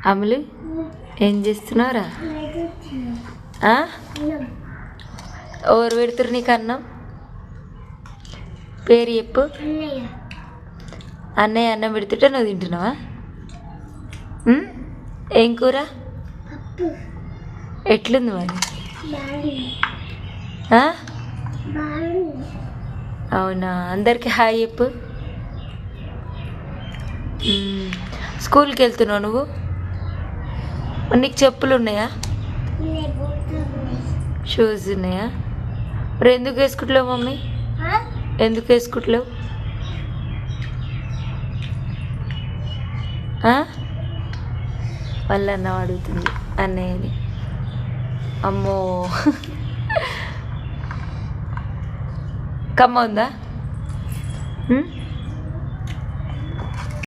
అమలు ఏం చేస్తున్నావురా? ఎవరు పెడుతురు నీకు అన్నం? పేరు చెప్పు. అన్నయ్య అన్నం పెడుతుంటే నువ్వు తింటున్నావా? ఏం కూర? ఎట్లుంది మరి? అవునా? అందరికి హాయ్ చెప్పు. స్కూల్కి వెళ్తున్నావు నువ్వు? నీకు చెప్పులు ఉన్నాయా? షూస్ ఉన్నాయా? మరి ఎందుకు వేసుకుంటలేవు మమ్మీ? ఎందుకు వేసుకుంటలేవు? వాళ్ళ అన్న అడుగుతుంది అన్నయ్యని. అమ్మో కమ్మ ఉందా?